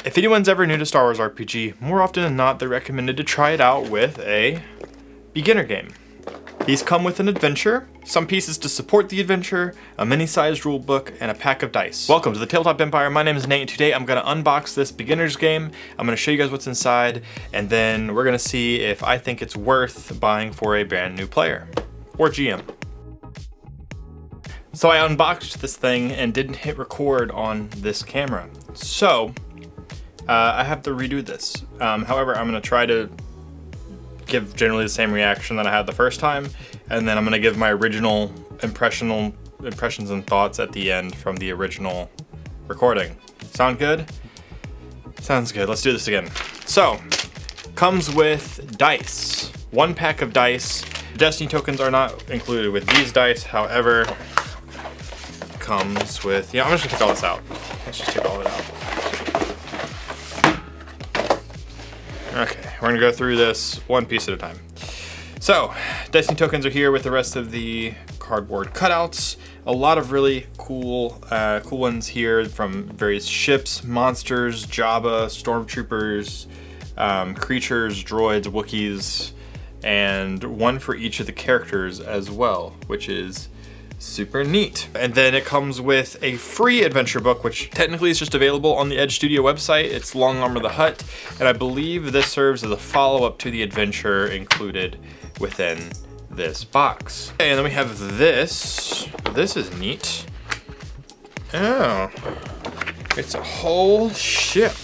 If anyone's ever new to Star Wars RPG, more often than not, they're recommended to try it out with a beginner game. These come with an adventure, some pieces to support the adventure, a mini-sized rulebook, and a pack of dice. Welcome to the Tabletop Empire. My name is Nate, and today I'm going to unbox this beginner's game. I'm going to show you guys what's inside, and then we're going to see if I think it's worth buying for a brand new player, or GM. So I unboxed this thing and didn't hit record on this camera. So I have to redo this. However, I'm going to try to give generally the same reaction that I had the first time, and then I'm going to give my original impressions and thoughts at the end from the original recording. Sound good? Sounds good. Let's do this again. So, comes with dice. One pack of dice. Destiny tokens are not included with these dice, however, comes with, I'm just gonna take all this out. Let's just take all of it out. Okay, we're gonna go through this one piece at a time. So, Destiny tokens are here with the rest of the cardboard cutouts. A lot of really cool ones here from various ships, monsters, Jabba, stormtroopers, creatures, droids, Wookiees, and one for each of the characters as well, which is super neat. And then it comes with a free adventure book, which technically is just available on the Edge Studio website. It's Long Arm of the Hutt, and I believe this serves as a follow-up to the adventure included within this box. Okay, and then we have this. This is neat. Oh, it's a whole ship.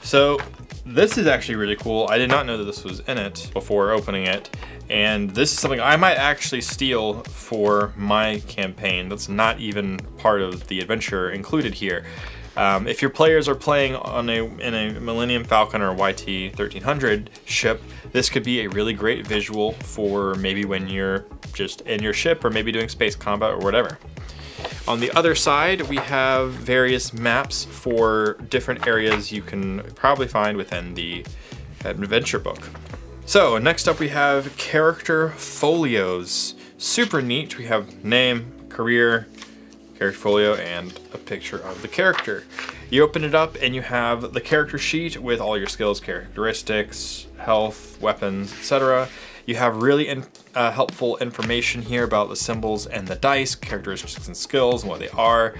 So this is actually really cool. I did not know that this was in it before opening it. And this is something I might actually steal for my campaign. That's not even part of the adventure included here. If your players are playing on in a Millennium Falcon or YT 1300 ship, this could be a really great visual for maybe when you're just in your ship or maybe doing space combat or whatever. On the other side, we have various maps for different areas you can probably find within the adventure book. So next up we have character folios. Super neat. We have name, career, character folio, and a picture of the character. You open it up and you have the character sheet with all your skills, characteristics, health, weapons, etc. You have really helpful information here about the symbols and the dice, characteristics and skills, and what they are.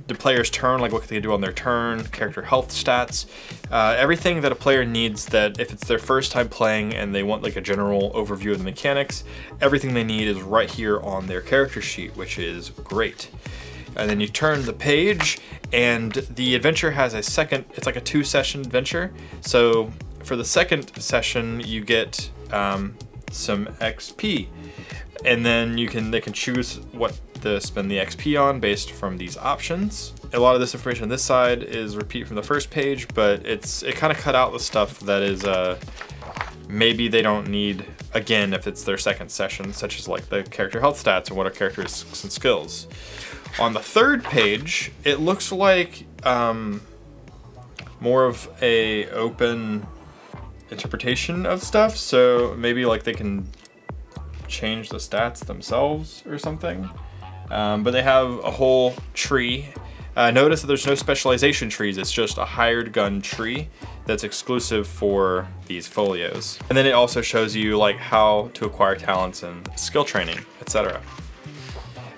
The player's turn, like what they do on their turn, character health stats. Everything that a player needs, that if it's their first time playing and they want like a general overview of the mechanics, everything they need is right here on their character sheet, which is great. And then you turn the page and the adventure has a second, it's like a 2-session adventure. So for the second session, you get some XP, and then they can choose what to spend the XP on based from these options. A lot of this information on this side is repeat from the first page, but it kind of cut out the stuff that is maybe they don't need again if it's their second session, such as like the character health stats and what are characteristics and skills. On the third page, it looks like more of a open interpretation of stuff, so maybe like they can change the stats themselves or something. But they have a whole tree. Notice that there's no specialization trees, it's just a hired gun tree that's exclusive for these folios. And then it also shows you like how to acquire talents and skill training, etc.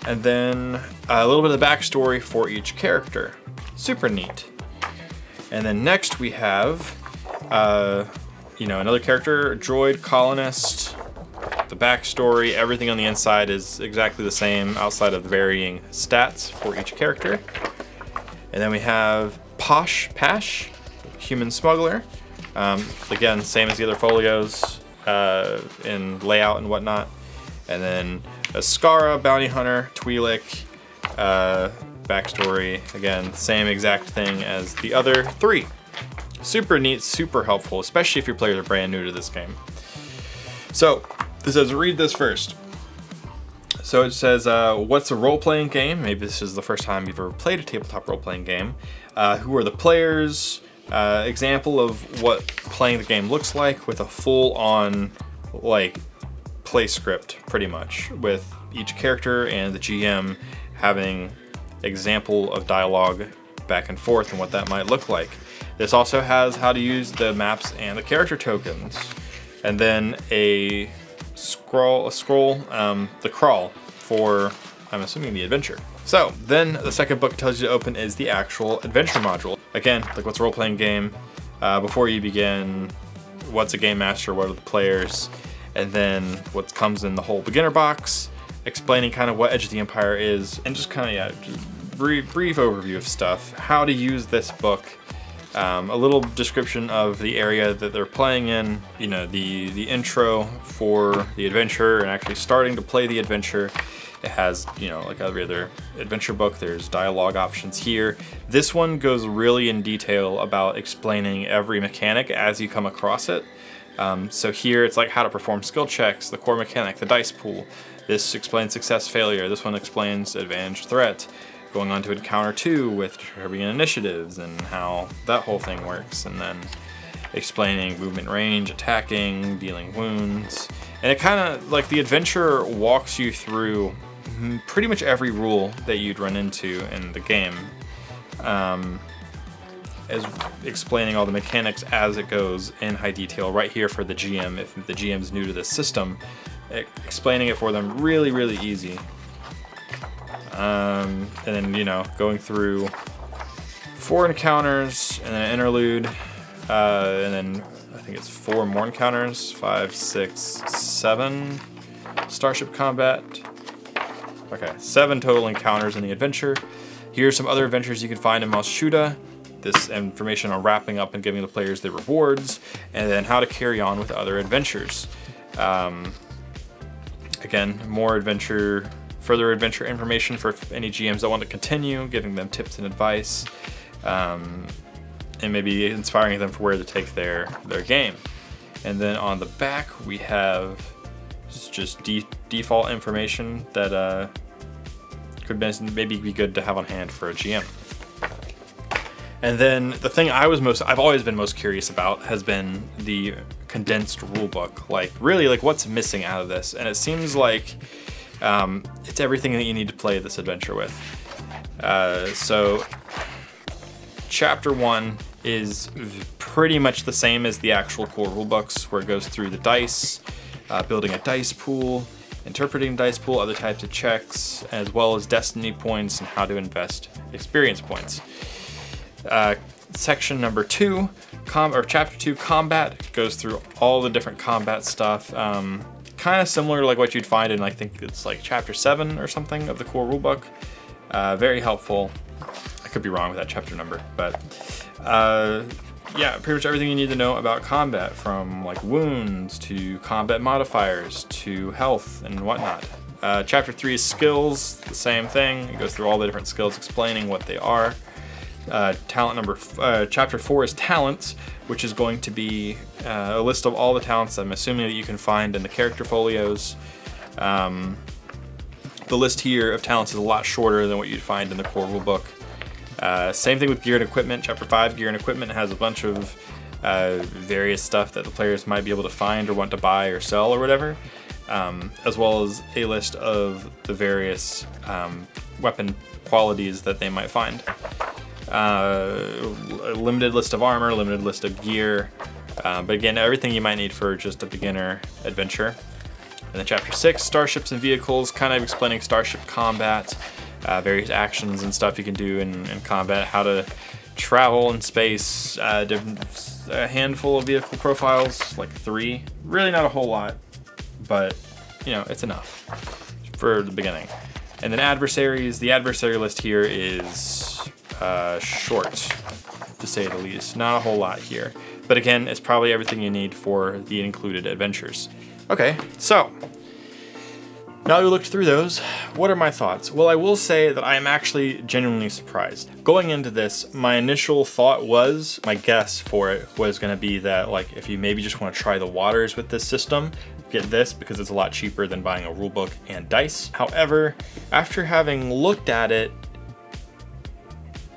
And then a little bit of the backstory for each character. Super neat. And then next we have another character, droid, colonist, the backstory, everything on the inside is exactly the same outside of the varying stats for each character. And then we have Pash, human smuggler. Again, same as the other folios in layout and whatnot. And then Ascara, bounty hunter, Twi'lek, backstory, again, same exact thing as the other 3. Super neat, super helpful, especially if your players are brand new to this game. So, this says, read this first. So it says, what's a role-playing game? Maybe this is the first time you've ever played a tabletop role-playing game. Who are the players? Example of what playing the game looks like with a full-on, like, play script, pretty much, with each character and the GM having example of dialogue back and forth and what that might look like. This also has how to use the maps and the character tokens. And then a scroll, the crawl for, I'm assuming, the adventure. So then the second book tells you to open is the actual adventure module. Again, like what's a role-playing game? Before you begin, what's a game master, what are the players? And then what comes in the whole beginner box, explaining kind of what Edge of the Empire is, and just kind of, yeah, brief overview of stuff. How to use this book. A little description of the area that they're playing in, you know, the intro for the adventure and actually starting to play the adventure. It has, you know, like every other adventure book, there's dialogue options here. This one goes really in detail about explaining every mechanic as you come across it. So here it's like how to perform skill checks, the core mechanic, the dice pool. This explains success, failure. This one explains advantage, threat. Going on to encounter 2 with determining initiatives and how that whole thing works. And then explaining movement range, attacking, dealing wounds. And it kind of, like, the adventure walks you through pretty much every rule that you'd run into in the game. As explaining all the mechanics as it goes in high detail right here for the GM, if the GM's new to this system, explaining it for them really, really easy. And then, you know, going through 4 encounters and then an interlude, and then I think it's 4 more encounters, 5, 6, 7 starship combat. Okay, 7 total encounters in the adventure. Here's some other adventures you can find in Malshuda. This information on wrapping up and giving the players their rewards, and then how to carry on with other adventures. Again, further adventure information for any GMs that want to continue, giving them tips and advice, and maybe inspiring them for where to take their game. And then on the back we have just default information that could maybe be good to have on hand for a GM. And then the thing I've always been most curious about has been the condensed rulebook. Like, really, like, what's missing out of this? And it seems like it's everything that you need to play this adventure with. So chapter 1 is pretty much the same as the actual core rulebooks, where it goes through the dice, building a dice pool, interpreting dice pool, other types of checks, as well as destiny points and how to invest experience points. Section number 2, chapter 2, combat, goes through all the different combat stuff. Kind of similar to like what you'd find in, I think it's like chapter 7 or something of the core rulebook. Very helpful. I could be wrong with that chapter number, but yeah, pretty much everything you need to know about combat, from like wounds to combat modifiers to health and whatnot. Chapter 3 is skills, the same thing. It goes through all the different skills, explaining what they are. Chapter 4 is talents, which is going to be a list of all the talents I'm assuming that you can find in the character folios. The list here of talents is a lot shorter than what you'd find in the core rulebook. Same thing with gear and equipment. Chapter 5, gear and equipment, has a bunch of various stuff that the players might be able to find or want to buy or sell or whatever, as well as a list of the various weapon qualities that they might find. A limited list of armor, limited list of gear, but again, everything you might need for just a beginner adventure. And then chapter 6, starships and vehicles, kind of explaining starship combat, various actions and stuff you can do in combat, how to travel in space, a handful of vehicle profiles, like 3. Really not a whole lot, but you know, it's enough for the beginning. And then adversaries, the adversary list here is short, to say the least. Not a whole lot here, but again, it's probably everything you need for the included adventures. Okay, so now that we looked through those, what are my thoughts? Well, I will say that I am actually genuinely surprised. Going into this, my initial thought was, my guess for it was going to be that, like, if you maybe just want to try the waters with this system, get this because it's a lot cheaper than buying a rulebook and dice. However, after having looked at it,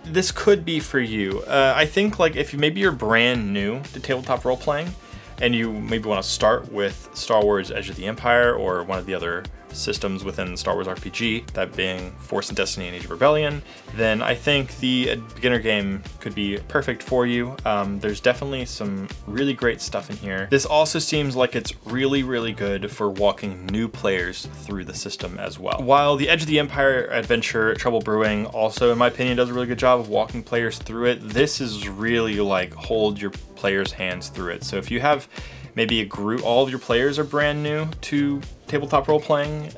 this could be for you. I think, like, if maybe you're brand new to tabletop role playing and you maybe want to start with Star Wars Edge of the Empire or one of the other systems within Star Wars RPG, that being Force and Destiny and Age of Rebellion, then I think the beginner game could be perfect for you. There's definitely some really great stuff in here. This also seems like it's really, really good for walking new players through the system as well. While the Edge of the Empire adventure, Trouble Brewing, also in my opinion does a really good job of walking players through it, this is really like hold your players' hands through it. So if you have maybe a group, all of your players are brand new to tabletop role-playing,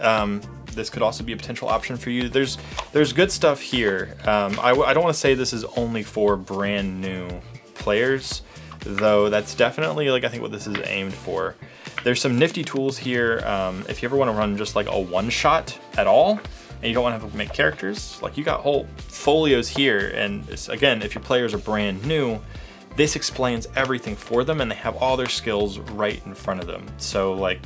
this could also be a potential option for you. There's good stuff here. I don't want to say this is only for brand new players, though that's definitely like I think what this is aimed for. There's some nifty tools here. If you ever want to run just like a one-shot at all, and you don't want to have to make characters, like you got whole folios here, and again, if your players are brand new, this explains everything for them and they have all their skills right in front of them. So like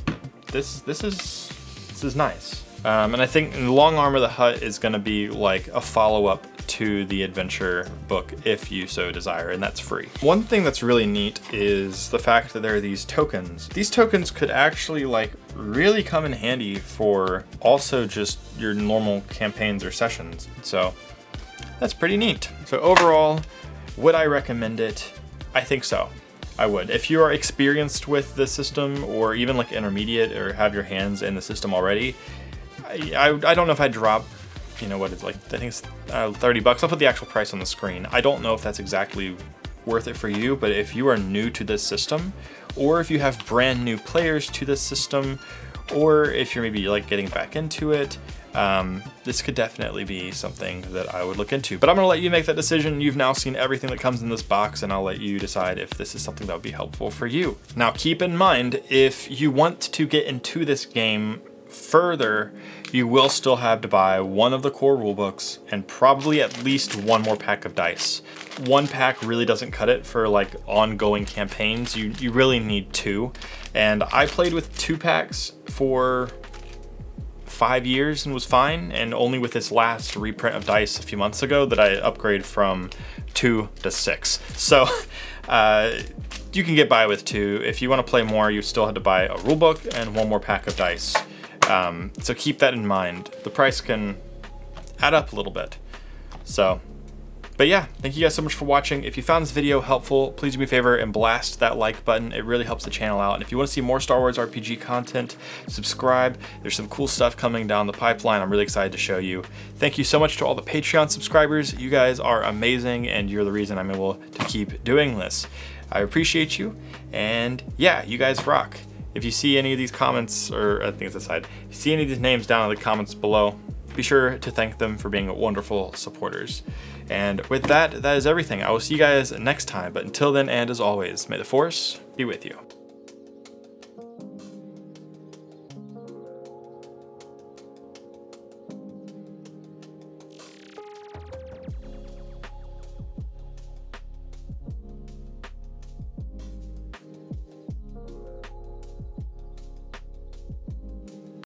this is nice. And I think the Long Arm of the Hutt is going to be like a follow-up to the adventure book if you so desire, and that's free. One thing that's really neat is the fact that there are these tokens. These tokens could actually like really come in handy for also just your normal campaigns or sessions. So that's pretty neat. So overall, would I recommend it? I think so. I would. If you are experienced with the system or even like intermediate or have your hands in the system already, I don't know if I'd drop, you know what it's like, I think it's 30 bucks. I'll put the actual price on the screen. I don't know if that's exactly worth it for you, but if you are new to this system, or if you have brand new players to this system, or if you're maybe like getting back into it, this could definitely be something that I would look into. But I'm gonna let you make that decision. You've now seen everything that comes in this box, and I'll let you decide if this is something that would be helpful for you. Now keep in mind, if you want to get into this game further, you will still have to buy one of the core rulebooks and probably at least one more pack of dice. One pack really doesn't cut it for like ongoing campaigns. You really need two. And I played with 2 packs for 5 years and was fine, and only with this last reprint of dice a few months ago that I upgraded from 2 to 6. So you can get by with 2. If you want to play more, you still have to buy a rulebook and one more pack of dice. So keep that in mind. The price can add up a little bit. So, but yeah, thank you guys so much for watching. If you found this video helpful, please do me a favor and blast that like button. It really helps the channel out. And if you want to see more Star Wars RPG content, subscribe. There's some cool stuff coming down the pipeline. I'm really excited to show you. Thank you so much to all the Patreon subscribers. You guys are amazing, and you're the reason I'm able to keep doing this. I appreciate you, and yeah, you guys rock. If you see any of these comments, or I think it's aside, if you see any of these names down in the comments below, be sure to thank them for being wonderful supporters. And with that, that is everything. I will see you guys next time, but until then, and as always, may the Force be with you.